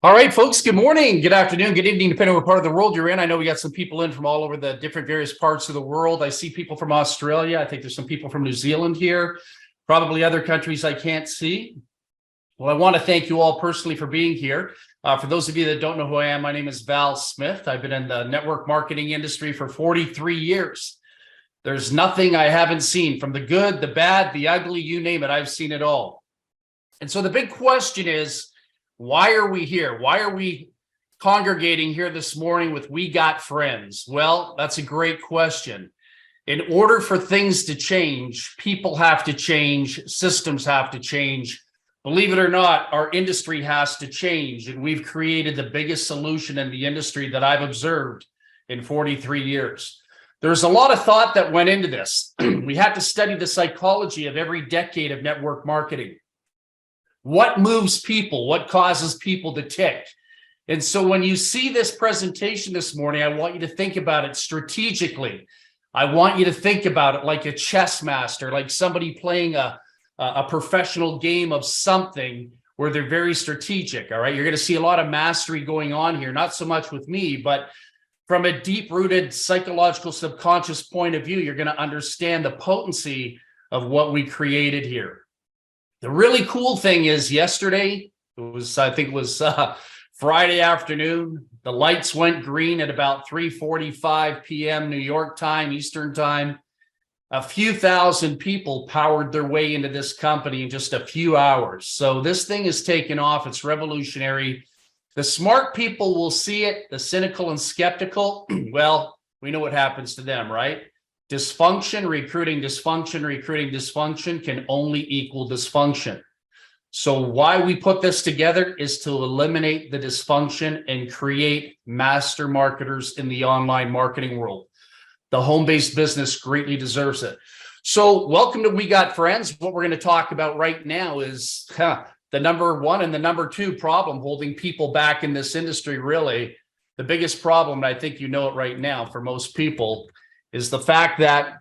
All right, folks, good morning, good afternoon, good evening, depending on what part of the world you're in. I know we got some people in from all over the different various parts of the world. I see people from Australia. I think there's some people from New Zealand here, probably other countries I can't see. Well, I want to thank you all personally for being here. For those of you that don't know who I am, my name is Val Smith. I've been in the network marketing industry for 43 years. There's nothing I haven't seen, from the good, the bad, the ugly, you name it, I've seen it all. And so the big question is, why are we here? Why are we congregating here this morning with We Got Friends? Well, that's a great question. In order for things to change, people have to change, systems have to change. Believe it or not, our industry has to change, and we've created the biggest solution in the industry that I've observed in 43 years. There's a lot of thought that went into this. We had to study the psychology of every decade of network marketing. What moves people? What causes people to tick? And so when you see this presentation this morning, I want you to think about it strategically. I want you to think about it like a chess master, like somebody playing a professional game of something where they're very strategic. All right. You're going to see a lot of mastery going on here, not so much with me, but from a deep-rooted psychological subconscious point of view, you're going to understand the potency of what we created here. The really cool thing is yesterday, I think it was Friday afternoon, the lights went green at about 3:45 p.m. New York time, Eastern time. A few thousand people powered their way into this company in just a few hours. So this thing is taken off. It's revolutionary. The smart people will see it. The cynical and skeptical, well, we know what happens to them, right? Dysfunction, recruiting dysfunction can only equal dysfunction. So why we put this together is to eliminate the dysfunction and create master marketers in the online marketing world. The home-based business greatly deserves it. So welcome to We Got Friends. What we're going to talk about right now is the number one and the number two problem holding people back in this industry. Really, the biggest problem, and I think you know it right now for most people, is the fact that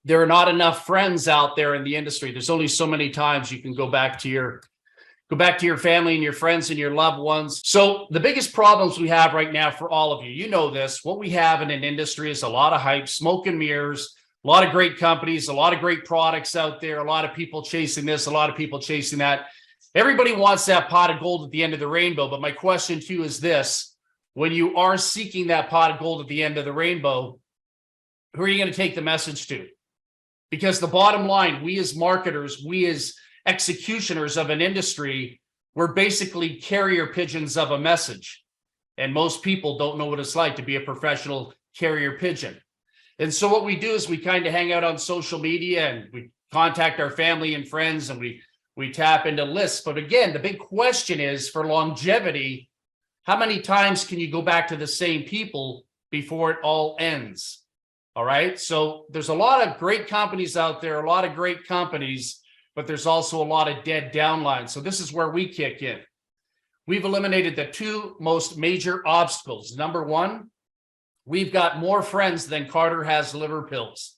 there are not enough friends out there in the industry. There's only so many times you can go back to your family and your friends and your loved ones. So the biggest problems we have right now for all of you, you know this, what we have in an industry is a lot of hype, smoke and mirrors, a lot of great companies, a lot of great products out there, a lot of people chasing this, a lot of people chasing that. Everybody wants that pot of gold at the end of the rainbow. But my question to you is this: when you are seeking that pot of gold at the end of the rainbow, who are you going to take the message to? Because the bottom line, we as marketers, we as executioners of an industry, we're basically carrier pigeons of a message. And most people don't know what it's like to be a professional carrier pigeon. And so what we do is we kind of hang out on social media and we contact our family and friends and we tap into lists. But again, the big question is, for longevity, how many times can you go back to the same people before it all ends? All right. So there's a lot of great companies out there, a lot of great companies, but there's also a lot of dead downlines. So this is where we kick in. We've eliminated the two most major obstacles. Number one, we've got more friends than Carter has liver pills.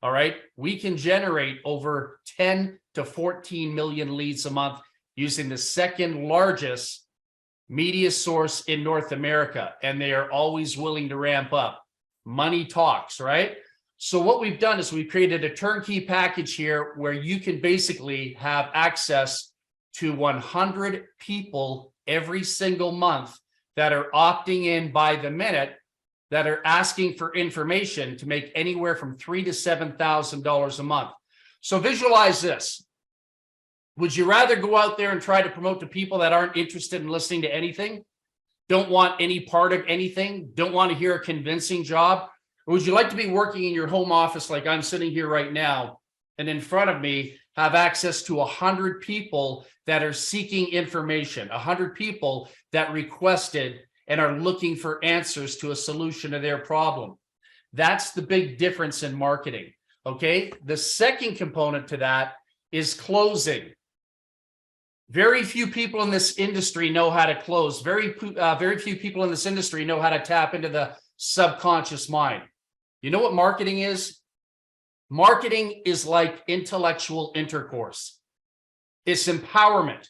All right. We can generate over 10 to 14 million leads a month using the second largest media source in North America. And they are always willing to ramp up. Money talks, right? So what we've done is we've created a turnkey package here where you can basically have access to 100 people every single month that are opting in by the minute, that are asking for information to make anywhere from $3,000 to $7,000 a month. So visualize this. Would you rather go out there and try to promote to people that aren't interested in listening to anything? Don't want any part of anything, don't want to hear a convincing job? Or would you like to be working in your home office like I'm sitting here right now, and in front of me have access to 100 people that are seeking information, 100 people that requested and are looking for answers to a solution to their problem? That's the big difference in marketing, okay? The second component to that is closing. Very few people in this industry know how to close. Very few people in this industry know how to tap into the subconscious mind. You know what marketing is? Marketing is like intellectual intercourse. It's empowerment.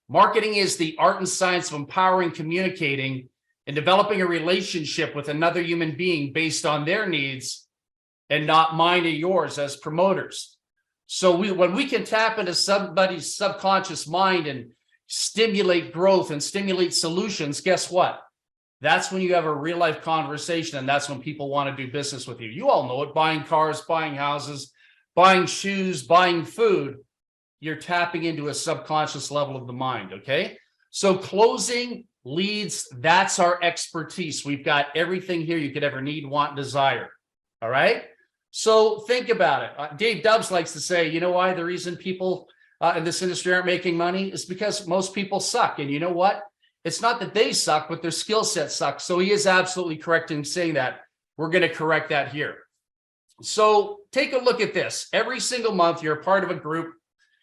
Marketing is the art and science of empowering, communicating, and developing a relationship with another human being based on their needs and not mine or yours as promoters. So when we can tap into somebody's subconscious mind and stimulate growth and stimulate solutions, guess what? That's when you have a real life conversation, and that's when people want to do business with you. You all know it: buying cars, buying houses, buying shoes, buying food. You're tapping into a subconscious level of the mind, okay? So closing leads, that's our expertise. We've got everything here you could ever need, want, desire, all right? So think about it. Dave Dubbs likes to say, you know why the reason people in this industry aren't making money is because most people suck. And you know what? It's not that they suck, but their skill set sucks. So he is absolutely correct in saying that. We're going to correct that here. So take a look at this. Every single month, you're a part of a group,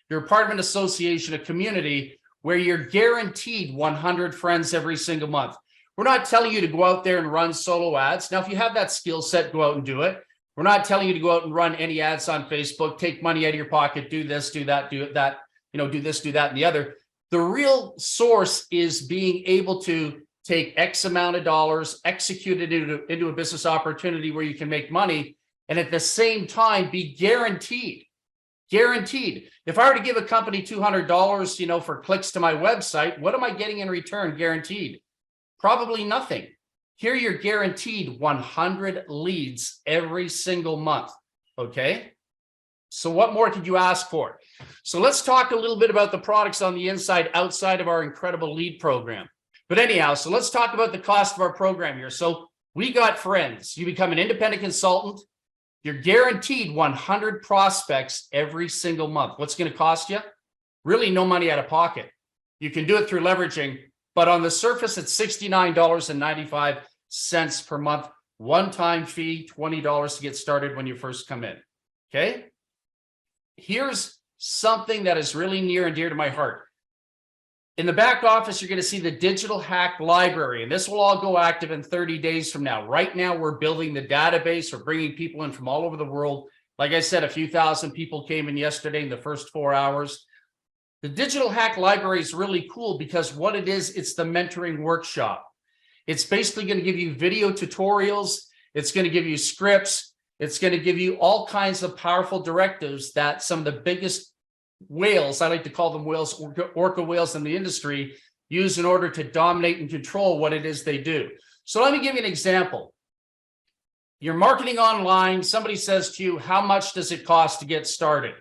you're a part of an association, a community where you're guaranteed 100 friends every single month. We're not telling you to go out there and run solo ads. Now, if you have that skill set, go out and do it. We're not telling you to go out and run any ads on Facebook, take money out of your pocket, do this, do that, do that, do this, do that, and the other. The real source is being able to take X amount of dollars, execute it into a business opportunity where you can make money, and at the same time be guaranteed. Guaranteed. If I were to give a company $200, for clicks to my website, what am I getting in return? Guaranteed? Probably nothing. Here you're guaranteed 100 leads every single month. Okay. So what more could you ask for? So let's talk a little bit about the products on the inside, outside of our incredible lead program. But anyhow, so let's talk about the cost of our program here. So we got friends. You become an independent consultant. You're guaranteed 100 prospects every single month. What's going to cost you? Really no money out of pocket. You can do it through leveraging, but on the surface, it's $69.95 per month. One-time fee, $20 to get started when you first come in. Okay. Here's something that is really near and dear to my heart. In the back office, you're going to see the Digital Hack Library, and this will all go active in 30 days from now. Right now, we're building the database. We're bringing people in from all over the world. Like I said, a few thousand people came in yesterday in the first 4 hours. The Digital Hack Library is really cool because what it is, it's the mentoring workshop. It's basically going to give you video tutorials. It's going to give you scripts. It's going to give you all kinds of powerful directives that some of the biggest whales, I like to call them whales, orca whales in the industry, use in order to dominate and control what it is they do. So let me give you an example. You're marketing online. Somebody says to you, how much does it cost to get started?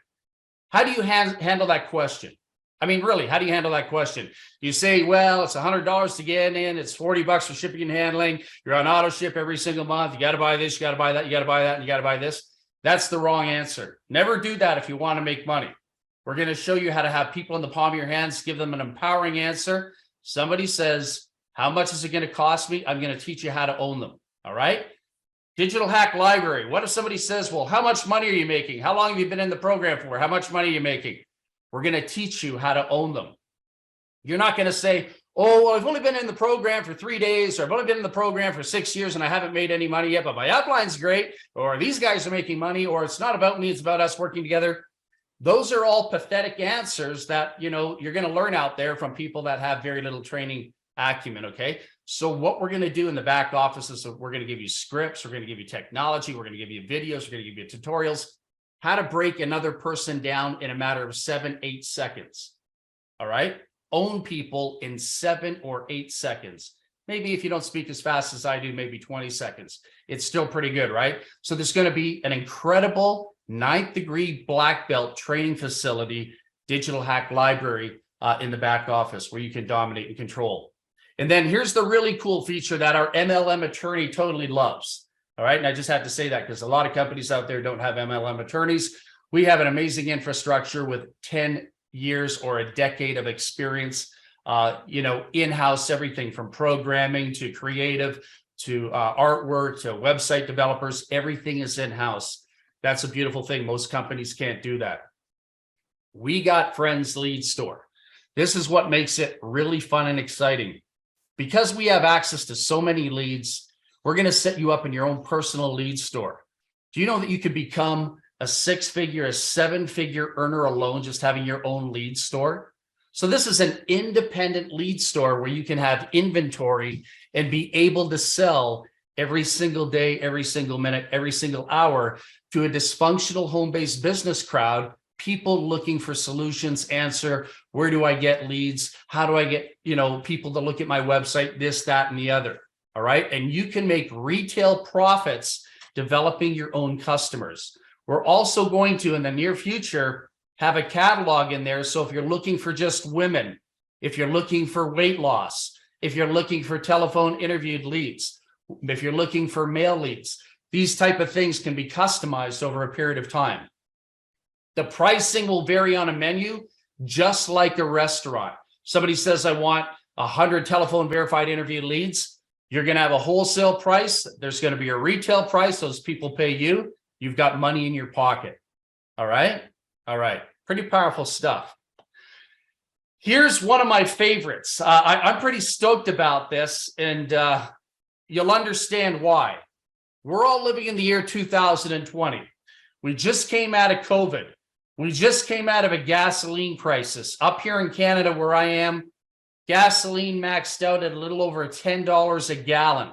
How do you handle that question? I mean, really, how do you handle that question? You say, well, it's $100 to get in. It's $40 for shipping and handling. You're on auto ship every single month. You got to buy this, you got to buy that, you got to buy that, and you got to buy this. That's the wrong answer. Never do that if you want to make money. We're going to show you how to have people in the palm of your hands, give them an empowering answer. Somebody says, how much is it going to cost me? I'm going to teach you how to own them. All right. Digital Hack Library. What if somebody says, well, how much money are you making? How long have you been in the program for? How much money are you making? We're going to teach you how to own them. You're not going to say, oh, well, I've only been in the program for 3 days, or I've only been in the program for 6 years and I haven't made any money yet, but my upline's great, or these guys are making money, or it's not about me, it's about us working together. Those are all pathetic answers that, you're going to learn out there from people that have very little training acumen. Okay. So what we're going to do in the back office is we're going to give you scripts. We're going to give you technology. We're going to give you videos. We're going to give you tutorials, how to break another person down in a matter of 7-8 seconds. All right. Own people in 7 or 8 seconds. Maybe if you don't speak as fast as I do, maybe 20 seconds. It's still pretty good, right? So there's going to be an incredible 9th degree black belt training facility, Digital Hack Library in the back office where you can dominate and control. And then here's the really cool feature that our MLM attorney totally loves. All right. And I just have to say that because a lot of companies out there don't have MLM attorneys. We have an amazing infrastructure with 10 years or a decade of experience, in-house, everything from programming to creative to artwork to website developers. Everything is in-house. That's a beautiful thing. Most companies can't do that. We got Friends Lead Store. This is what makes it really fun and exciting. Because we have access to so many leads, we're going to set you up in your own personal lead store. Do you know that you could become a 6-figure, a 7-figure earner alone just having your own lead store? So this is an independent lead store where you can have inventory and be able to sell every single day, every single minute, every single hour to a dysfunctional home-based business crowd, people looking for solutions, answer, where do I get leads? How do I get, people to look at my website, this, that, and the other. All right. And you can make retail profits developing your own customers. We're also going to, in the near future, have a catalog in there. So if you're looking for just women, if you're looking for weight loss, if you're looking for telephone interviewed leads, if you're looking for mail leads, these type of things can be customized over a period of time. The pricing will vary on a menu, just like a restaurant. Somebody says, I want 100 telephone verified interview leads. You're going to have a wholesale price. There's going to be a retail price. Those people pay you. You've got money in your pocket. All right. All right. Pretty powerful stuff. Here's one of my favorites. I'm pretty stoked about this, and you'll understand why. We're all living in the year 2020. We just came out of COVID. We just came out of a gasoline crisis. Up here in Canada, where I am, gasoline maxed out at a little over $10 a gallon.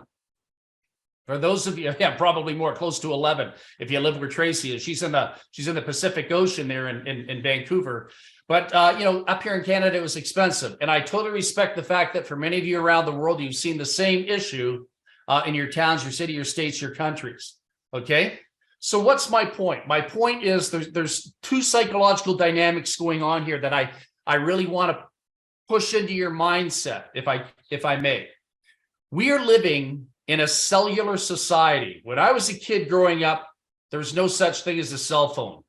For those of you, yeah, probably more, close to 11 if you live where Tracy is. She's in the Pacific Ocean there in Vancouver. But up here in Canada, it was expensive. And I totally respect the fact that for many of you around the world, you've seen the same issue in your towns, your city, your states, your countries. Okay. So what's my point? My point is there's two psychological dynamics going on here that I really want to push into your mindset, if I may. We are living in a cellular society. When I was a kid growing up, there was no such thing as a cell phone.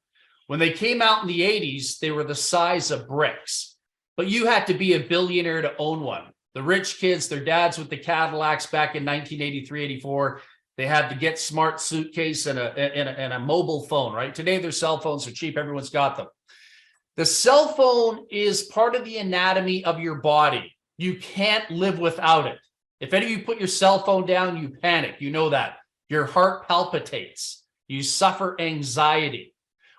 When they came out in the 80s, they were the size of bricks, but you had to be a billionaire to own one. The rich kids, their dads with the Cadillacs back in 1983, 84, they had the Get Smart suitcase and a mobile phone, right? Today, their cell phones are cheap. Everyone's got them. The cell phone is part of the anatomy of your body. You can't live without it. If any of you put your cell phone down, you panic. You know that. Your heart palpitates. You suffer anxiety.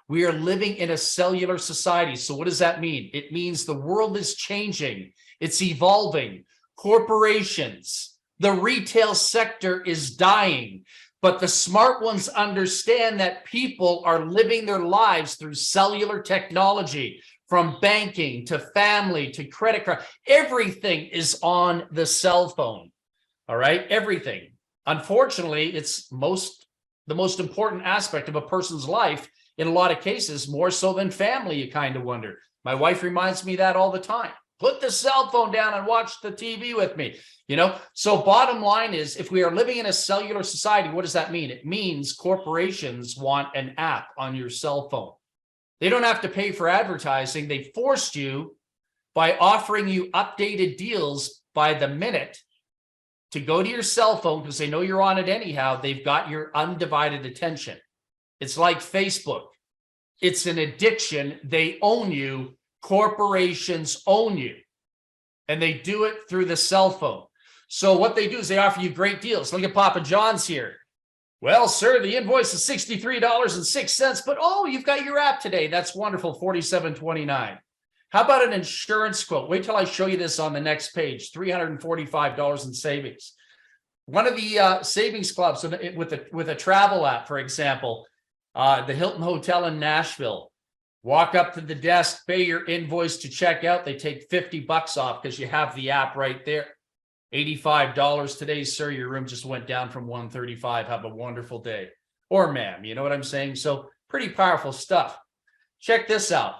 We are living in a cellular society. So what does that mean? It means the world is changing. It's evolving. Corporations, the retail sector is dying. But the smart ones understand that people are living their lives through cellular technology, from banking to family to credit card. Everything is on the cell phone. All right, everything. Unfortunately, it's the most important aspect of a person's life in a lot of cases, more so than family, you kind of wonder. My wife reminds me that all the time. Put the cell phone down and watch the TV with me. So bottom line is, if we are living in a cellular society, what does that mean? It means corporations want an app on your cell phone. They don't have to pay for advertising. They forced you by offering you updated deals by the minute to go to your cell phone because they know you're on it anyhow. They've got your undivided attention. It's like Facebook. It's an addiction. They own you. Corporations own you. And they do it through the cell phone. So what they do is they offer you great deals. Look at Papa John's here. Well, sir, the invoice is $63.06, but you've got your app today. That's wonderful, $47.29. How about an insurance quote? Wait till I show you this on the next page, $345 in savings. One of the savings clubs with a travel app, for example, the Hilton Hotel in Nashville. Walk up to the desk, pay your invoice to check out. They take $50 off because you have the app right there. $85 today, sir. Your room just went down from $135. Have a wonderful day. Or ma'am, you know what I'm saying? So pretty powerful stuff. Check this out.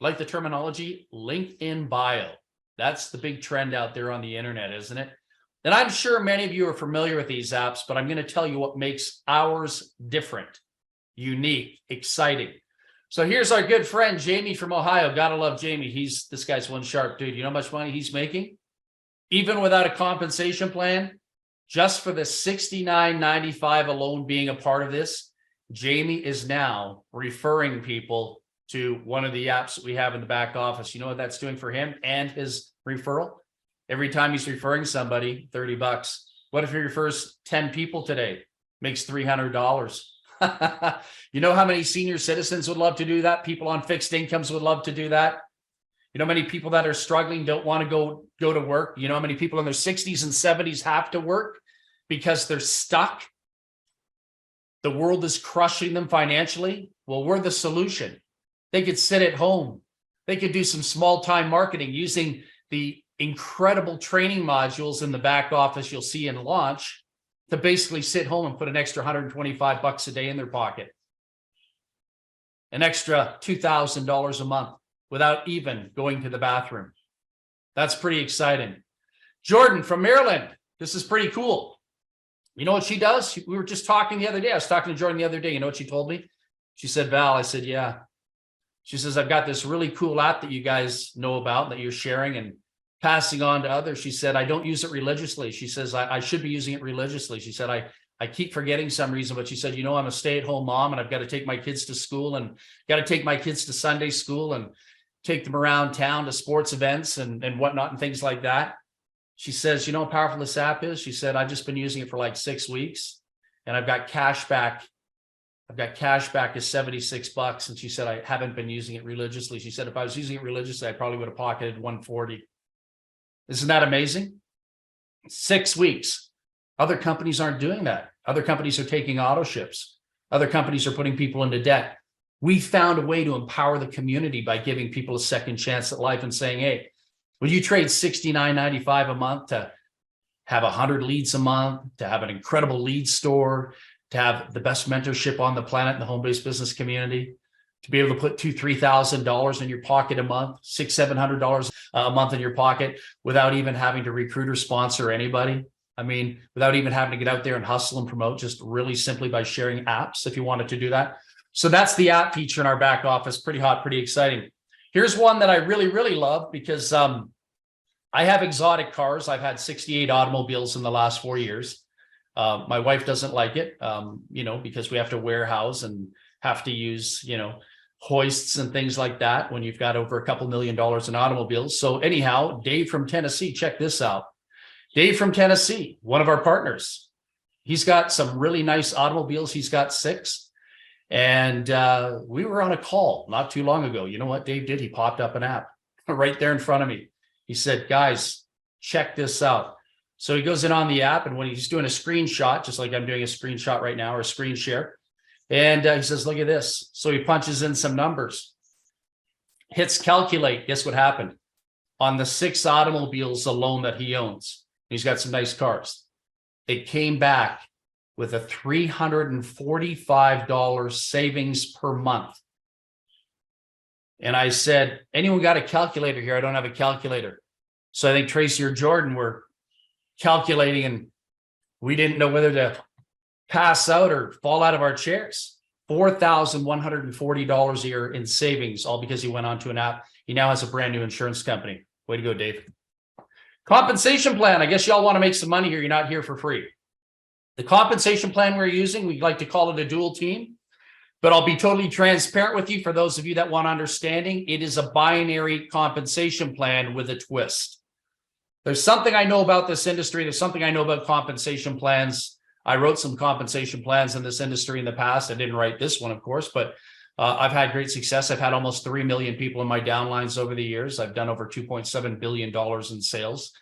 Like the terminology, link in bio. That's the big trend out there on the internet, isn't it? And I'm sure many of you are familiar with these apps, but I'm going to tell you what makes ours different, unique, exciting. So here's our good friend, Jamie from Ohio. Gotta love Jamie. This guy's one sharp dude. You know how much money he's making? Even without a compensation plan, just for the $69.95 alone being a part of this, Jamie is now referring people to one of the apps that we have in the back office. You know what that's doing for him and his referral? Every time he's referring somebody, $30. What if he refers 10 people today? Makes $300. You know how many senior citizens would love to do that? People on fixed incomes would love to do that. You know how many people that are struggling don't want to go to work? You know how many people in their 60s and 70s have to work because they're stuck? The world is crushing them financially. Well, we're the solution. They could sit at home. They could do some small-time marketing using the incredible training modules in the back office you'll see in launch to basically sit home and put an extra $125 a day in their pocket. An extra $2,000 a month without even going to the bathroom. That's pretty exciting. Jordan from Maryland. This is pretty cool. You know what she does? We were just talking the other day. I was talking to Jordan the other day. You know what she told me? She said, Val, I said, yeah. She says, I've got this really cool app that you guys know about that you're sharing and passing on to others. She said, I don't use it religiously. She says, I should be using it religiously. She said, I keep forgetting some reason, but she said, you know, I'm a stay-at-home mom and I've got to take my kids to school and got to take my kids to Sunday school and take them around town to sports events and whatnot and things like that. She says, you know how powerful this app is? She said, I've just been using it for like 6 weeks and I've got cash back. I've got cash back is $76. And she said, I haven't been using it religiously. She said, if I was using it religiously, I probably would have pocketed 140. Isn't that amazing? 6 weeks. Other companies aren't doing that. Other companies are taking auto ships. Other companies are putting people into debt. We found a way to empower the community by giving people a second chance at life and saying, hey, will you trade $69.95 a month to have 100 leads a month, to have an incredible lead store, to have the best mentorship on the planet in the home-based business community, to be able to put $2,000-$3,000 in your pocket a month, $600-$700 a month in your pocket without even having to recruit or sponsor anybody? I mean, without even having to get out there and hustle and promote, just really simply by sharing apps if you wanted to do that. So that's the app feature in our back office. Pretty hot, pretty exciting. Here's one that I really, really love because I have exotic cars. I've had 68 automobiles in the last 4 years. My wife doesn't like it, you know, because we have to warehouse and have to use, you know, hoists and things like that when you've got over a couple $1 million in automobiles. So anyhow, Dave from Tennessee, check this out. Dave from Tennessee, one of our partners, he's got some really nice automobiles. He's got 6. And we were on a call not too long ago. You know what Dave did? He popped up an app right there in front of me. He said, guys, check this out. So he goes in on the app, and when he's doing a screenshot, just like I'm doing a screenshot right now or a screen share, and he says, look at this. So he punches in some numbers, hits calculate. Guess what happened? On the 6 automobiles alone that he owns, he's got some nice cars. It came back with a $345 savings per month. And I said, anyone got a calculator here? I don't have a calculator. So I think Tracy or Jordan were calculating and we didn't know whether to pass out or fall out of our chairs. $4,140 a year in savings, all because he went onto an app. He now has a brand new insurance company. Way to go, Dave. Compensation plan. I guess y'all want to make some money here. You're not here for free. The compensation plan we're using, we like to call it a dual team, but I'll be totally transparent with you. For those of you that want understanding, it is a binary compensation plan with a twist. There's something I know about this industry. There's something I know about compensation plans. I wrote some compensation plans in this industry in the past. I didn't write this one, of course, but I've had great success. I've had almost 3 million people in my downlines over the years. I've done over $2.7 billion in sales.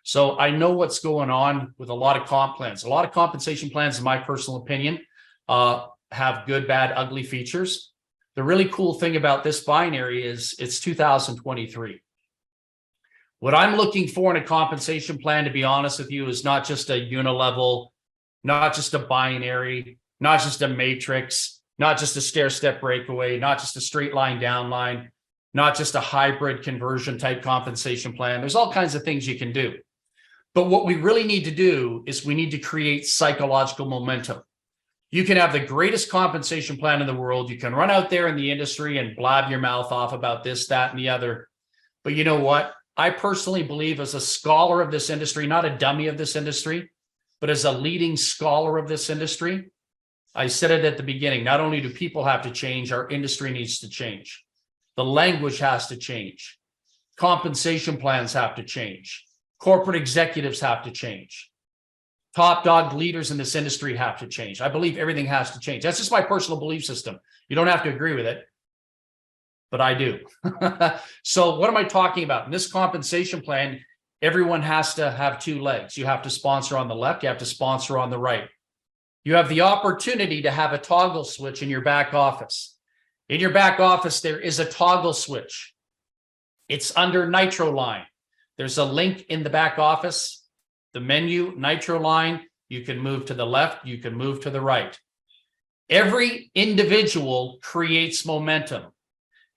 So I know what's going on with a lot of comp plans. A lot of compensation plans, in my personal opinion, have good, bad, ugly features. The really cool thing about this binary is it's 2023. What I'm looking for in a compensation plan, to be honest with you, is not just a unilevel, not just a binary, not just a matrix, not just a stair-step breakaway, not just a straight line downline, not just a hybrid conversion type compensation plan. There's all kinds of things you can do. But what we really need to do is we need to create psychological momentum. You can have the greatest compensation plan in the world. You can run out there in the industry and blab your mouth off about this, that, and the other. But you know what? I personally believe, as a scholar of this industry, not a dummy of this industry, but as a leading scholar of this industry, I said it at the beginning, not only do people have to change, our industry needs to change. The language has to change. Compensation plans have to change. Corporate executives have to change. Top dog leaders in this industry have to change. I believe everything has to change. That's just my personal belief system. You don't have to agree with it. but I do. So what am I talking about? In this compensation plan, everyone has to have two legs. You have to sponsor on the left, you have to sponsor on the right. You have the opportunity to have a toggle switch in your back office. In your back office, there is a toggle switch. It's under Nitroline. There's a link in the back office, the menu, Nitroline. You can move to the left, you can move to the right. Every individual creates momentum.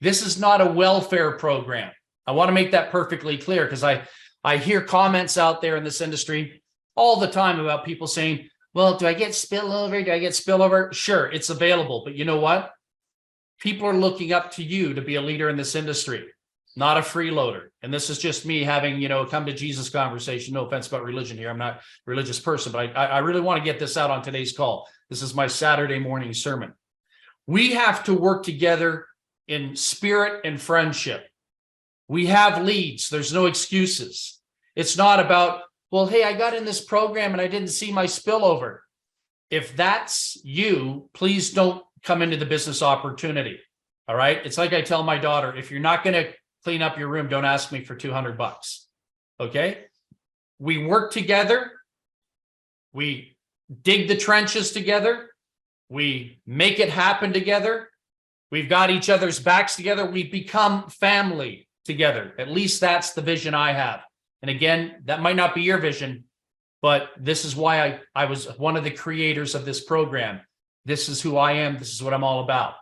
This is not a welfare program. I want to make that perfectly clear, because I hear comments out there in this industry all the time about people saying, well, do I get spillover? Do I get spillover? Sure, it's available. But you know what? People are looking up to you to be a leader in this industry, not a freeloader. And this is just me having, come to Jesus conversation. No offense about religion here. I'm not a religious person, but I really want to get this out on today's call. This is my Saturday morning sermon. We have to work together in spirit and friendship. We have leads. There's no excuses. It's not about, well, hey, I got in this program and I didn't see my spillover. If that's you, please don't come into the business opportunity. All right. It's like I tell my daughter, if you're not going to clean up your room, don't ask me for $200. Okay. We work together. We dig the trenches together. We make it happen together. We've got each other's backs together. We become family together. At least that's the vision I have. And again, that might not be your vision, but this is why I was one of the creators of this program. This is who I am. This is what I'm all about.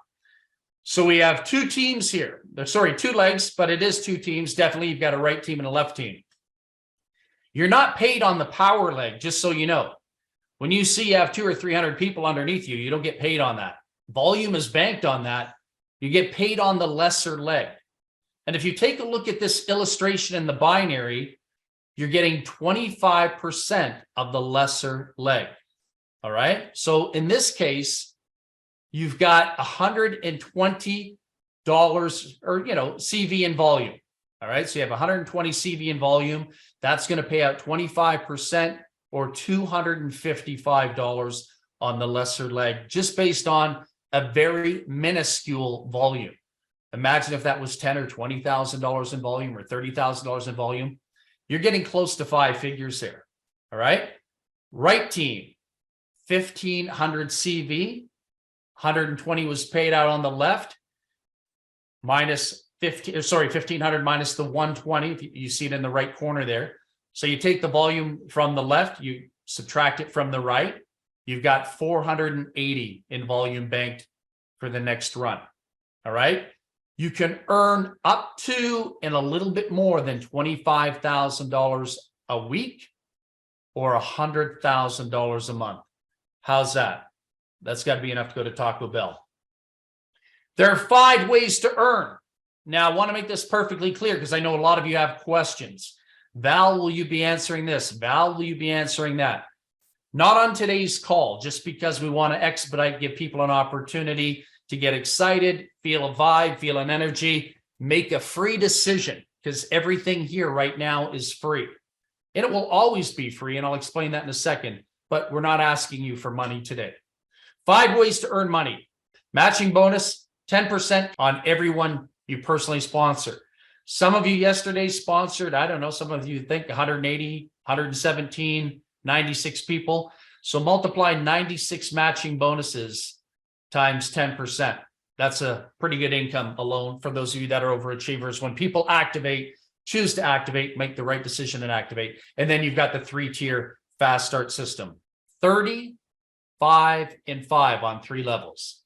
So we have two teams here. Sorry, two legs, but it is two teams. Definitely, you've got a right team and a left team. You're not paid on the power leg, just so you know. When you see you have 200 or 300 people underneath you, you don't get paid on that. Volume is banked on that. You get paid on the lesser leg. And if you take a look at this illustration in the binary, you're getting 25% of the lesser leg. All right. So in this case, you've got $120 or, CV in volume. All right. So you have 120 CV in volume. That's going to pay out 25% or $255 on the lesser leg, just based on a very minuscule volume. Imagine if that was $10,000 or $20,000 in volume or $30,000 in volume. You're getting close to five figures there. All right. Right team, 1,500 CV, 120 was paid out on the left, minus 1,500 minus the 120. If you see it in the right corner there. So you take the volume from the left, you subtract it from the right. You've got 480 in volume banked for the next run. All right. You can earn up to and a little bit more than $25,000 a week or $100,000 a month. How's that? That's got to be enough to go to Taco Bell. There are 5 ways to earn. Now, I want to make this perfectly clear because I know a lot of you have questions. Val, will you be answering this? Val, will you be answering that? Not on today's call, just because we want to expedite, give people an opportunity to get excited, feel a vibe, feel an energy, make a free decision, because everything here right now is free. And it will always be free, and I'll explain that in a second, but we're not asking you for money today. 5 ways to earn money. Matching bonus, 10% on everyone you personally sponsor. Some of you yesterday sponsored, I don't know, some of you think 180, 117, 96 people. So multiply 96 matching bonuses times 10%. That's a pretty good income alone for those of you that are overachievers. When people activate, choose to activate, make the right decision and activate. And then you've got the 3-tier fast start system. 30, 5, and 5 on 3 levels.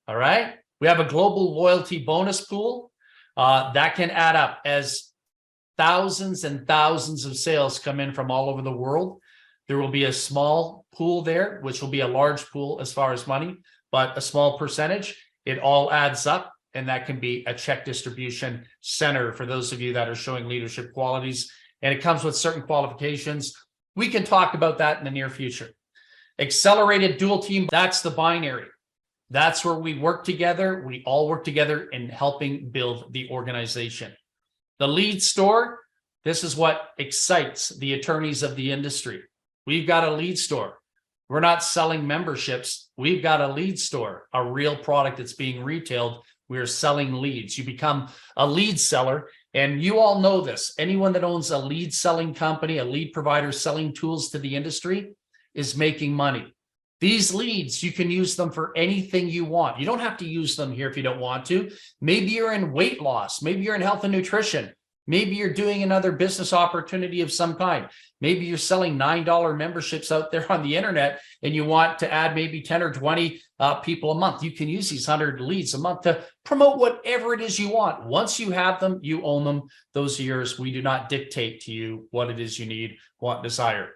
All right. We have a global loyalty bonus pool that can add up as thousands and thousands of sales come in from all over the world. There will be a small pool there, which will be a large pool as far as money, but a small percentage. It all adds up, and that can be a check distribution center for those of you that are showing leadership qualities. And it comes with certain qualifications. We can talk about that in the near future. Accelerated dual team, that's the binary. That's where we work together. We all work together in helping build the organization. The lead store, this is what excites the attorneys of the industry. We've got a lead store. We're not selling memberships. We've got a lead store, a real product that's being retailed We are selling leads. You become a lead seller, and you all know this. Anyone that owns a lead selling company, a lead provider selling tools to the industry, is making money. These leads, you can use them for anything you want. You don't have to use them here if you don't want to. Maybe you're in weight loss. Maybe you're in health and nutrition. Maybe you're doing another business opportunity of some kind. Maybe you're selling $9 memberships out there on the internet and you want to add maybe 10 or 20 people a month. You can use these 100 leads a month to promote whatever it is you want. Once you have them, you own them. Those are yours. We do not dictate to you what it is you need, want, desire.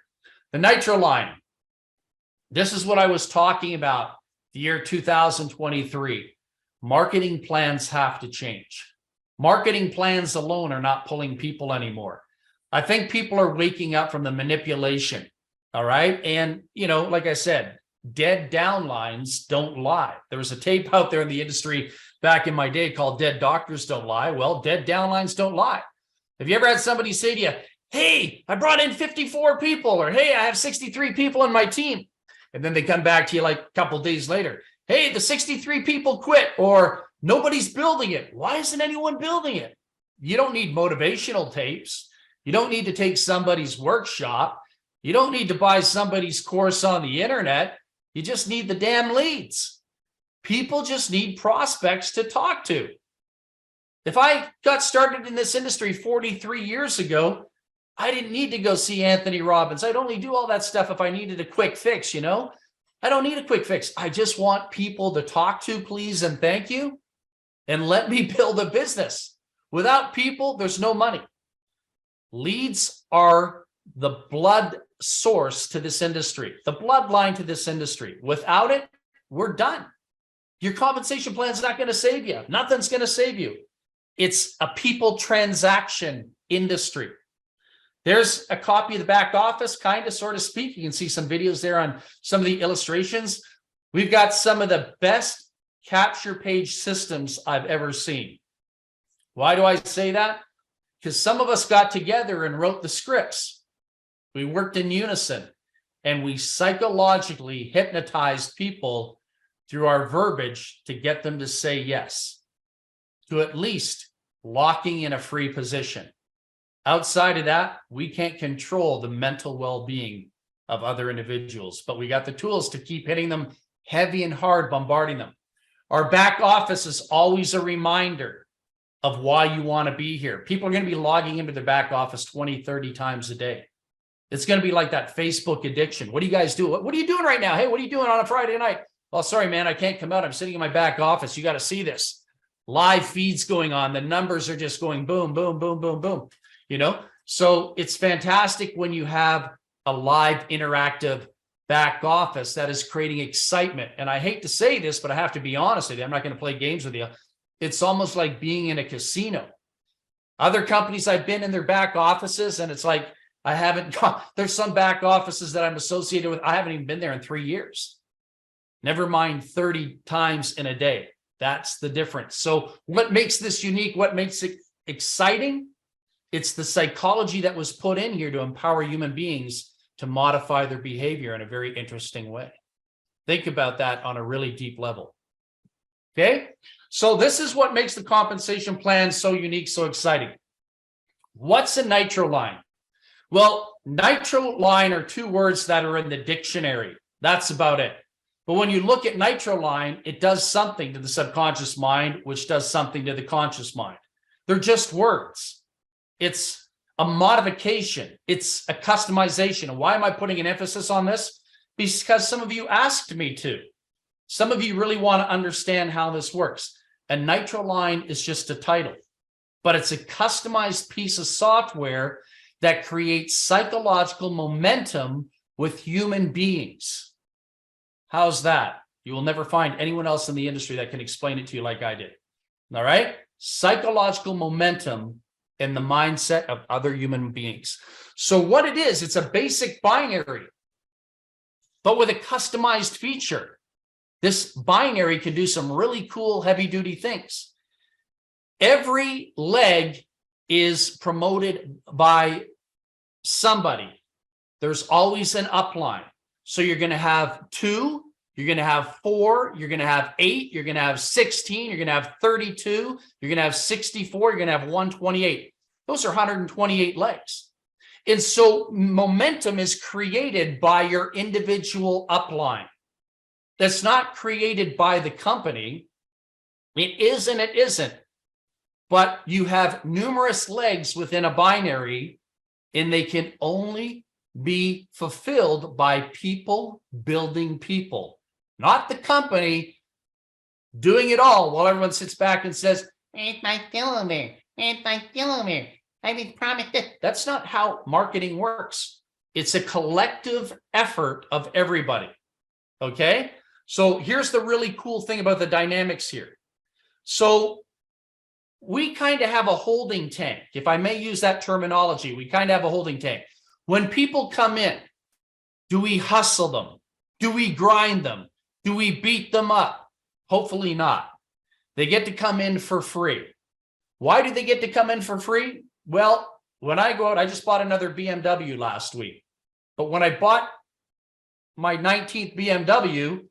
The Nitro line. This is what I was talking about, the year 2023. Marketing plans have to change. Marketing plans alone are not pulling people anymore. I think people are waking up from the manipulation, all right? And, you know, like I said, dead downlines don't lie. There was a tape out there in the industry back in my day called Dead Doctors Don't Lie. Well, dead downlines don't lie. Have you ever had somebody say to you, hey, I brought in 54 people, or hey, I have 63 people on my team? And then they come back to you like a couple of days later. Hey, the 63 people quit, or nobody's building it. Why isn't anyone building it? You don't need motivational tapes. You don't need to take somebody's workshop. You don't need to buy somebody's course on the internet. You just need the damn leads. People just need prospects to talk to. If I got started in this industry 43 years ago, I didn't need to go see Anthony Robbins. I'd only do all that stuff if I needed a quick fix, you know? I don't need a quick fix. I just want people to talk to, please, and thank you. And let me build a business. Without people, there's no money. Leads are the blood source to this industry, the bloodline to this industry. Without it, we're done. Your compensation plan is not going to save you. Nothing's going to save you. It's a people transaction industry. There's a copy of the back office, kind of, sort of speak. You can see some videos there on some of the illustrations. We've got some of the best capture page systems I've ever seen. Why do I say that? Because some of us got together and wrote the scripts. We worked in unison, and we psychologically hypnotized people through our verbiage to get them to say yes, to at least locking in a free position. Outside of that, we can't control the mental well-being of other individuals, but we got the tools to keep hitting them heavy and hard, bombarding them. Our back office is always a reminder of why you want to be here. People are going to be logging into their back office 20, 30 times a day. It's going to be like that Facebook addiction. What do you guys do? What are you doing right now? Hey, what are you doing on a Friday night? Oh, sorry, man, I can't come out. I'm sitting in my back office. You got to see this. Live feeds going on. The numbers are just going boom, boom, boom, boom, boom. You know, so it's fantastic when you have a live interactive back office that is creating excitement. And I hate to say this, but I have to be honest with you. I'm not going to play games with you. It's almost like being in a casino. Other companies I've been in their back offices, and it's like, I haven't gone, there's some back offices that I'm associated with. I haven't even been there in 3 years. Never mind 30 times in a day. That's the difference. So what makes this unique? What makes it exciting? It's the psychology that was put in here to empower human beings to modify their behavior in a very interesting way. Think about that on a really deep level. Okay, so this is what makes the compensation plan so unique, so exciting. What's a Nitro line? Well, Nitro line are two words that are in the dictionary. That's about it. But when you look at Nitro line, it does something to the subconscious mind, which does something to the conscious mind. They're just words. It's a modification. It's a customization. And why am I putting an emphasis on this? Because some of you asked me to. Some of you really want to understand how this works. A Nitro line is just a title, but it's a customized piece of software that creates psychological momentum with human beings. How's that? You will never find anyone else in the industry that can explain it to you like I did. All right? Psychological momentum in the mindset of other human beings. So what it is, it's a basic binary, but with a customized feature. This binary can do some really cool heavy-duty things. Every leg is promoted by somebody. There's always an upline. So you're going to have 2 you're going to have 4, you're going to have 8, you're going to have 16, you're going to have 32, you're going to have 64, you're going to have 128. Those are 128 legs. And so momentum is created by your individual upline. That's not created by the company. It is and it isn't. But you have numerous legs within a binary, and they can only be fulfilled by people building people, not the company doing it all while everyone sits back and says, "It's my telomere, it's my telomere. I was promised this." That's not how marketing works. It's a collective effort of everybody. Okay? So here's the really cool thing about the dynamics here. So we kind of have a holding tank. If I may use that terminology, we kind of have a holding tank. When people come in, do we hustle them? Do we grind them? Do we beat them up? Hopefully not. They get to come in for free. Why do they get to come in for free? Well, when I go out, I just bought another BMW last week. But when I bought my 19th BMW,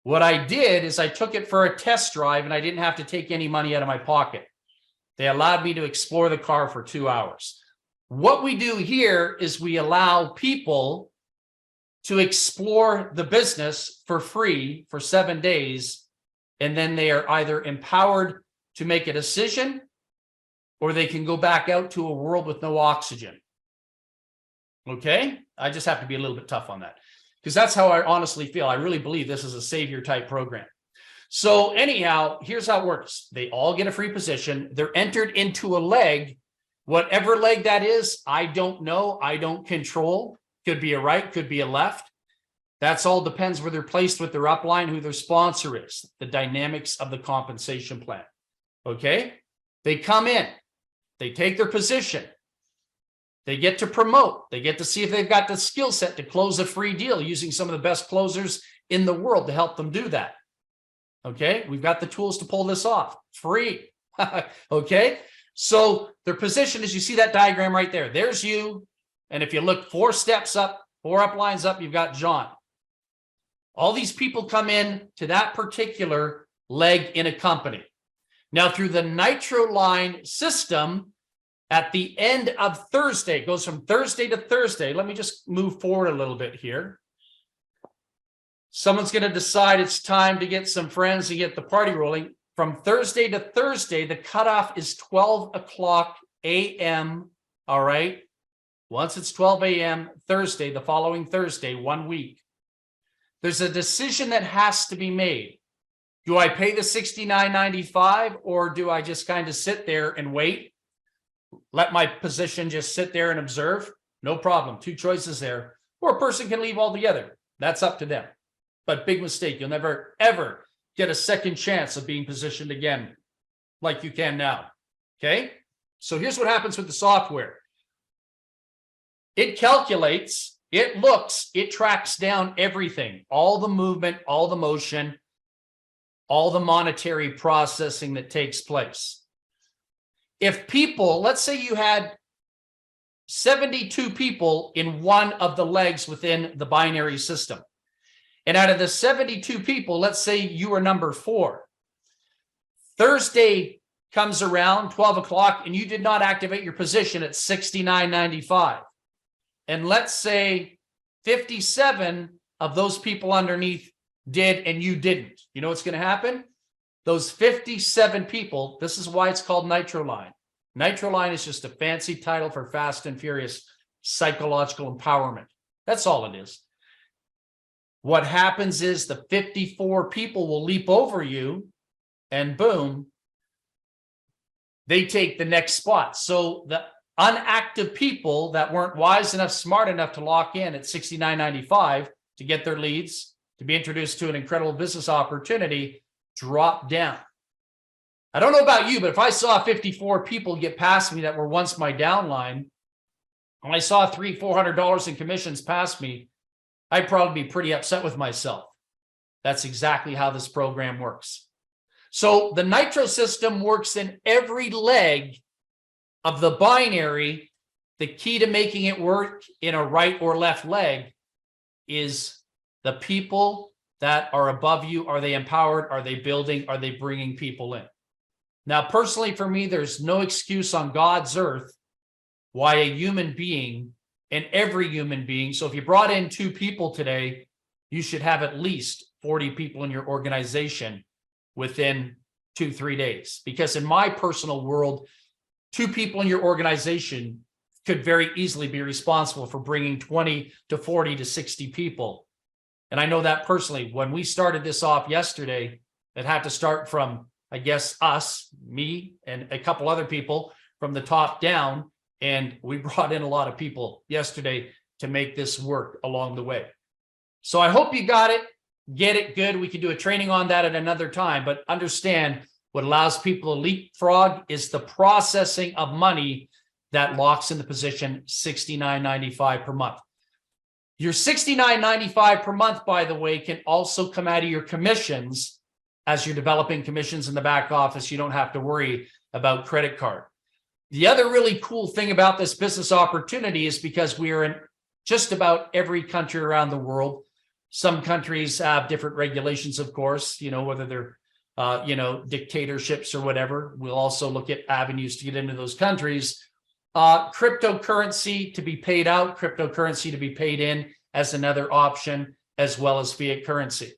what I did is I took it for a test drive and I didn't have to take any money out of my pocket. They allowed me to explore the car for 2 hours. What we do here is we allow people to explore the business for free for 7 days, and then they are either empowered to make a decision or they can go back out to a world with no oxygen. Okay? I just have to be a little bit tough on that because that's how I honestly feel. I really believe this is a savior type program. So anyhow, here's how it works. They all get a free position. They're entered into a leg. Whatever leg that is, I don't know. I don't control. Could be a right, could be a left. That's all depends where they're placed with their upline, who their sponsor is, the dynamics of the compensation plan. Okay? They come in. They take their position. They get to promote. They get to see if they've got the skill set to close a free deal using some of the best closers in the world to help them do that. Okay, we've got the tools to pull this off free. Okay, so their position is, you see that diagram right there. There's you. And if you look 4 steps up, 4 uplines up, you've got John. All these people come in to that particular leg in a company. Now, through the Nitro Line system, at the end of Thursday, it goes from Thursday to Thursday. Let me just move forward a little bit here. Someone's going to decide it's time to get some friends and get the party rolling. From Thursday to Thursday, the cutoff is 12 o'clock a.m. All right. Once it's 12 a.m. Thursday, the following Thursday, 1 week, there's a decision that has to be made. Do I pay the $69.95 or do I just kind of sit there and wait? Let my position just sit there and observe? No problem. 2 choices there. Or a person can leave altogether. That's up to them. But big mistake. You'll never, ever get a second chance of being positioned again like you can now. Okay? So here's what happens with the software. It calculates, it looks, it tracks down everything, all the movement, all the motion, all the monetary processing that takes place. If people, let's say you had 72 people in one of the legs within the binary system. And out of the 72 people, let's say you were number 4. Thursday comes around 12 o'clock and you did not activate your position at $69.95. And let's say 57 of those people underneath did and you didn't. You know what's going to happen? Those 57 people, this is why it's called Nitro Line. Nitro Line is just a fancy title for fast and furious psychological empowerment. That's all it is. What happens is the 54 people will leap over you and boom, they take the next spot. So the unactive people that weren't wise enough, smart enough to lock in at $69.95 to get their leads, to be introduced to an incredible business opportunity, drop down. I don't know about you, but if I saw 54 people get past me that were once my downline, and I saw $300-400 in commissions past me, I'd probably be pretty upset with myself. That's exactly how this program works. So the Nitro system works in every leg of the binary. The key to making it work in a right or left leg is the people that are above you? Are they empowered? Are they building? Are they bringing people in? Now, personally, for me, there's no excuse on God's earth why a human being, and every human being, so if you brought in 2 people today, you should have at least 40 people in your organization within 2-3 days. Because in my personal world, 2 people in your organization could very easily be responsible for bringing 20 to 40 to 60 people. And I know that personally. When we started this off yesterday, it had to start from, I guess, us, me, and a couple other people from the top down. And we brought in a lot of people yesterday to make this work along the way. So I hope you got it, get it good. We can do a training on that at another time, but understand what allows people to leapfrog is the processing of money that locks in the position $69.95 per month. Your $69.95 per month, by the way, can also come out of your commissions. As you're developing commissions in the back office, you don't have to worry about credit card. The other really cool thing about this business opportunity is because we are in just about every country around the world. Some countries have different regulations, of course, whether they're, dictatorships or whatever. We'll also look at avenues to get into those countries. Cryptocurrency to be paid out, cryptocurrency to be paid in as another option, as well as fiat currency.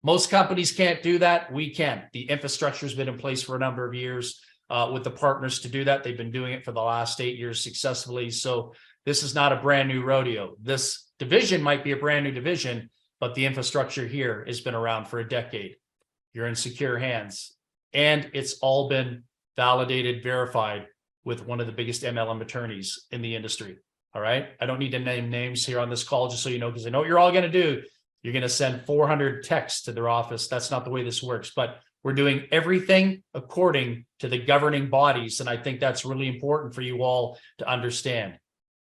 Most companies can't do that. We can. The infrastructure has been in place for a number of years with the partners to do that. They've been doing it for the last 8 years successfully. So this is not a brand new rodeo. This division might be a brand new division, but the infrastructure here has been around for a decade. You're in secure hands, and it's all been validated, verified with one of the biggest MLM attorneys in the industry. All right. I don't need to name names here on this call, just so you know, because I know what you're all going to do. You're going to send 400 texts to their office. That's not the way this works, but we're doing everything according to the governing bodies. And I think that's really important for you all to understand.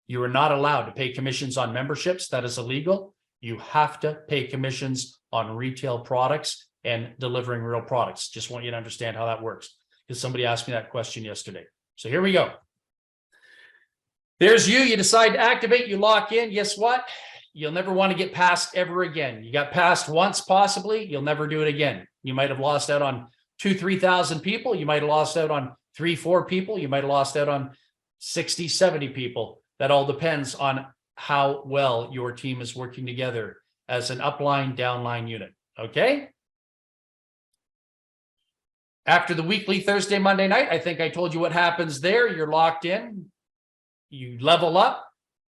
You are not allowed to pay commissions on memberships. That is illegal. You have to pay commissions on retail products and delivering real products. Just want you to understand how that works, because somebody asked me that question yesterday. So here we go. There's you. You decide to activate. You lock in. Guess what? You'll never want to get passed ever again. You got passed once, possibly. You'll never do it again. You might have lost out on 2,000-3,000 people. You might have lost out on 3-4 people. You might have lost out on 60-70 people. That all depends on how well your team is working together as an upline, downline unit. Okay? After the weekly Thursday, Monday night, I think I told you what happens there. You're locked in. You level up.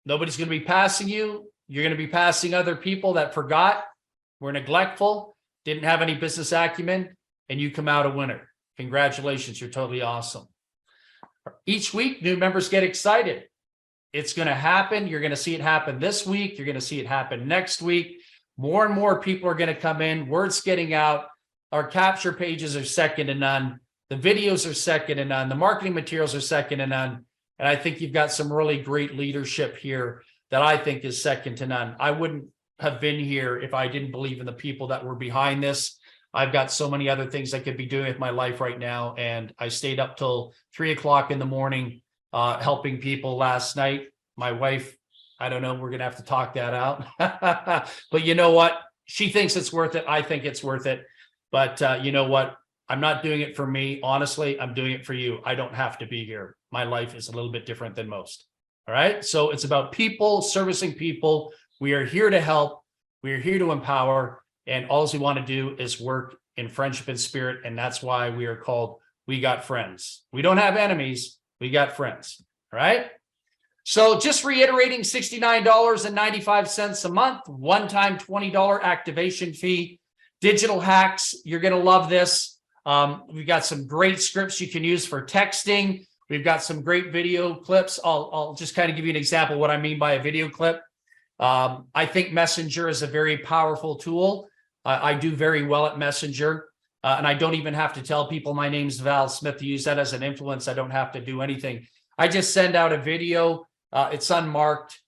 Nobody's going to be passing you. You're going to be passing other people that forgot, were neglectful, didn't have any business acumen, and you come out a winner. Congratulations. You're totally awesome. Each week, new members get excited. It's going to happen. You're going to see it happen this week. You're going to see it happen next week. More and more people are going to come in. Word's getting out. Our capture pages are second to none. The videos are second to none. The marketing materials are second to none. And I think you've got some really great leadership here that I think is second to none. I wouldn't have been here if I didn't believe in the people that were behind this. I've got so many other things I could be doing with my life right now. And I stayed up till 3 o'clock in the morning helping people last night. My wife, I don't know, we're going to have to talk that out. But you know what? She thinks it's worth it. I think it's worth it. But you know what? I'm not doing it for me. Honestly, I'm doing it for you. I don't have to be here. My life is a little bit different than most. All right. So it's about people, servicing people. We are here to help. We are here to empower. And all we want to do is work in friendship and spirit. And that's why we are called We Got Friends. We don't have enemies. We got friends. All right. So just reiterating, $69.95 a month, one-time $20 activation fee. Digital hacks. You're going to love this. We've got some great scripts you can use for texting. We've got some great video clips. I'll just kind of give you an example of what I mean by a video clip. I think Messenger is a very powerful tool. I do very well at Messenger, and I don't even have to tell people my name's Val Smith to use that as an influence. I don't have to do anything. I just send out a video. It's unmarked.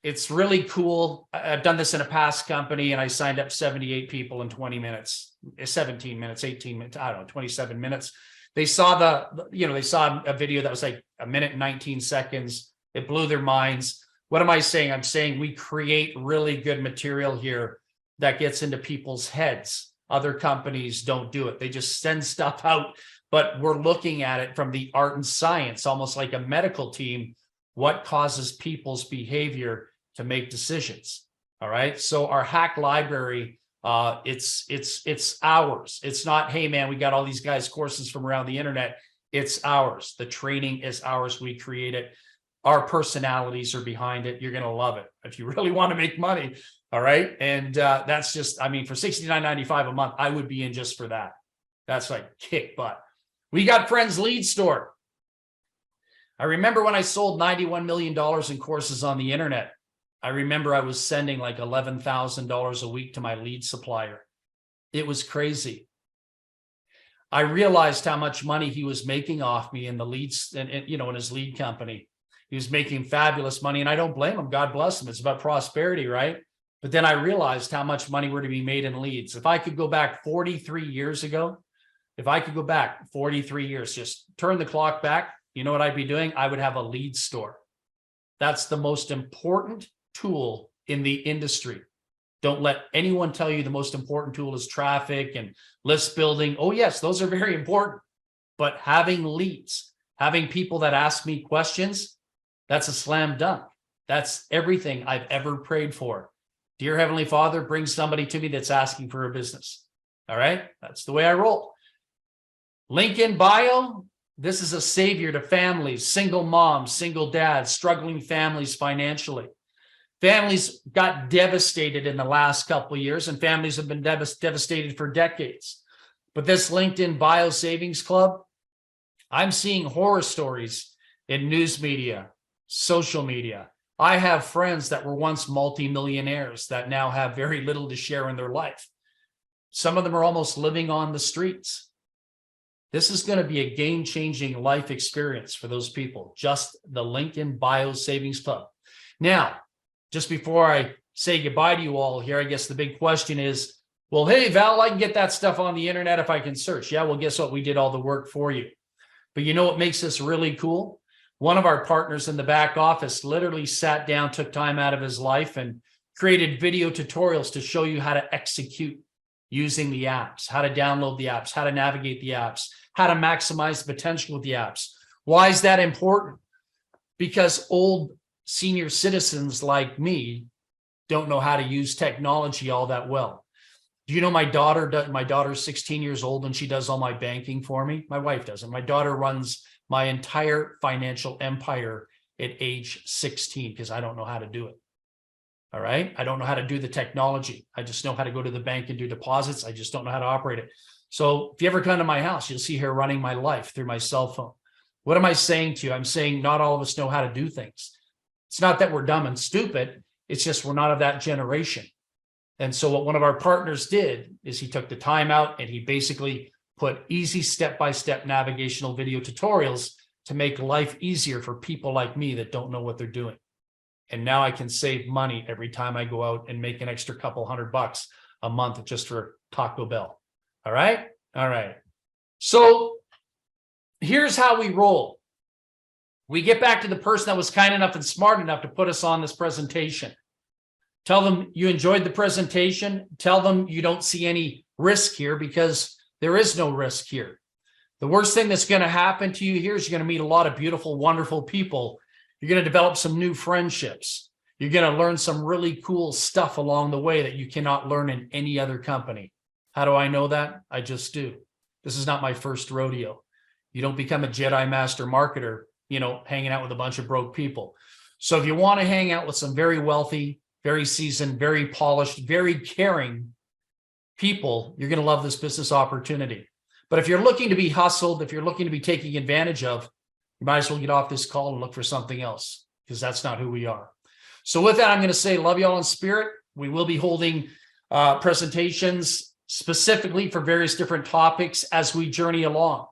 It's really cool. I've done this in a past company, and I signed up 78 people in 20 minutes, 17 minutes, 18 minutes, I don't know, 27 minutes. They saw they saw a video that was like 1 minute and 19 seconds. It blew their minds. What am I saying? I'm saying we create really good material here that gets into people's heads. Other companies don't do it. They just send stuff out, but we're looking at it from the art and science, almost like a medical team. What causes people's behavior to make decisions? All right. So our hack library, it's ours. It's not, hey man, we got all these guys' courses from around the internet. It's ours. The training is ours. We create it. Our personalities are behind it. You're going to love it if you really want to make money. All right. And that's just, I mean, for $69.95 a month, I would be in just for that. That's like kick butt. We got Friends Lead Store. I remember when I sold $91 million in courses on the internet. I remember I was sending like $11,000 a week to my lead supplier. It was crazy. I realized how much money he was making off me in the leads and in his lead company. He was making fabulous money, and I don't blame him. God bless him. It's about prosperity, right? But then I realized how much money were to be made in leads. If I could go back 43 years ago, if I could go back 43 years, just turn the clock back, you know what I'd be doing? I would have a lead store. That's the most important tool in the industry. Don't let anyone tell you the most important tool is traffic and list building. Oh, yes, those are very important. But having leads, having people that ask me questions, that's a slam dunk. That's everything I've ever prayed for. Dear Heavenly Father, bring somebody to me that's asking for a business. All right, that's the way I roll. Link in bio. This is a savior to families, single moms, single dads, struggling families financially. Families got devastated in the last couple of years, and families have been devastated for decades. But this LinkedIn Bio Savings Club, I'm seeing horror stories in news media, social media. I have friends that were once multimillionaires that now have very little to share in their life. Some of them are almost living on the streets. This is going to be a game-changing life experience for those people. Just the LinkedIn Bio Savings Club. Now, just before I say goodbye to you all here, I guess the big question is, well, hey, Val, I can get that stuff on the internet if I can search. Yeah, well, guess what? We did all the work for you. But you know what makes this really cool? One of our partners in the back office literally sat down, took time out of his life, and created video tutorials to show you how to execute using the apps, how to download the apps, how to navigate the apps, how to maximize the potential with the apps. Why is that important? Because old senior citizens like me don't know how to use technology all that well. Do you know my daughter's 16 years old and she does all my banking for me? My wife doesn't. My daughter runs my entire financial empire at age 16 because I don't know how to do it. All right. I don't know how to do the technology. I just know how to go to the bank and do deposits. I just don't know how to operate it. So if you ever come to my house, you'll see her running my life through my cell phone. What am I saying to you? I'm saying not all of us know how to do things. It's not that we're dumb and stupid. It's just we're not of that generation. And so what one of our partners did is he took the time out and he basically put easy step-by-step navigational video tutorials to make life easier for people like me that don't know what they're doing. And now I can save money every time I go out and make an extra couple $100 a month just for Taco Bell. All right. All right. So here's how we roll. We get back to the person that was kind enough and smart enough to put us on this presentation. Tell them you enjoyed the presentation. Tell them you don't see any risk here because there is no risk here. The worst thing that's going to happen to you here is you're going to meet a lot of beautiful, wonderful people. You're going to develop some new friendships. You're going to learn some really cool stuff along the way that you cannot learn in any other company. How do I know that? I just do. This is not my first rodeo. You don't become a Jedi Master marketer, hanging out with a bunch of broke people. So if you want to hang out with some very wealthy, very seasoned, very polished, very caring people, you're going to love this business opportunity. But if you're looking to be hustled, if you're looking to be taken advantage of, you might as well get off this call and look for something else because that's not who we are. So with that, I'm going to say love you all in spirit. We will be holding presentations specifically for various different topics as we journey along.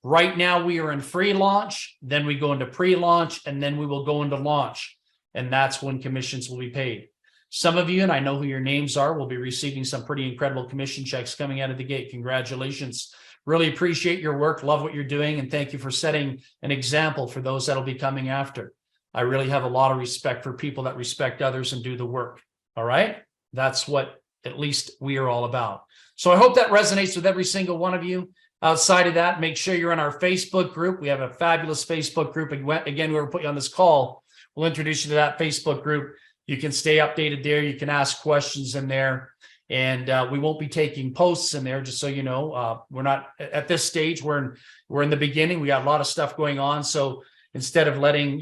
Right now, we are in free launch, then we go into pre-launch, and then we will go into launch. And that's when commissions will be paid. Some of you, and I know who your names are, will be receiving some pretty incredible commission checks coming out of the gate. Congratulations. Really appreciate your work. Love what you're doing. And thank you for setting an example for those that'll be coming after. I really have a lot of respect for people that respect others and do the work. All right. That's what at least we are all about. So I hope that resonates with every single one of you. Outside of that, make sure you're in our Facebook group. We have a fabulous Facebook group. Again, whoever put you on this call, we'll introduce you to that Facebook group. You can stay updated there. You can ask questions in there. And we won't be taking posts in there, just so you know. We're not at this stage. We're in the beginning. We got a lot of stuff going on. So instead of letting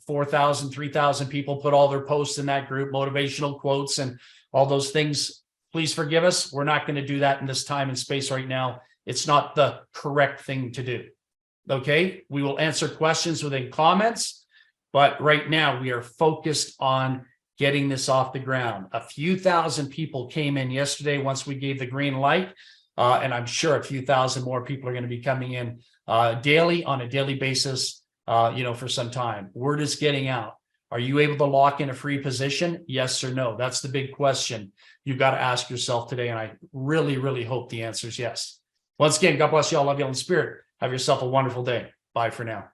4,000, 3,000 people put all their posts in that group, motivational quotes and all those things, please forgive us. We're not going to do that in this time and space right now. It's not the correct thing to do. Okay, we will answer questions within comments, but right now we are focused on getting this off the ground. A few thousand people came in yesterday once we gave the green light, and I'm sure a few thousand more people are going to be coming in daily on a daily basis, for some time. Word is getting out. Are you able to lock in a free position? Yes or no? That's the big question you've got to ask yourself today, and I really, really hope the answer is yes. Once again, God bless you all. Love you all in spirit. Have yourself a wonderful day. Bye for now.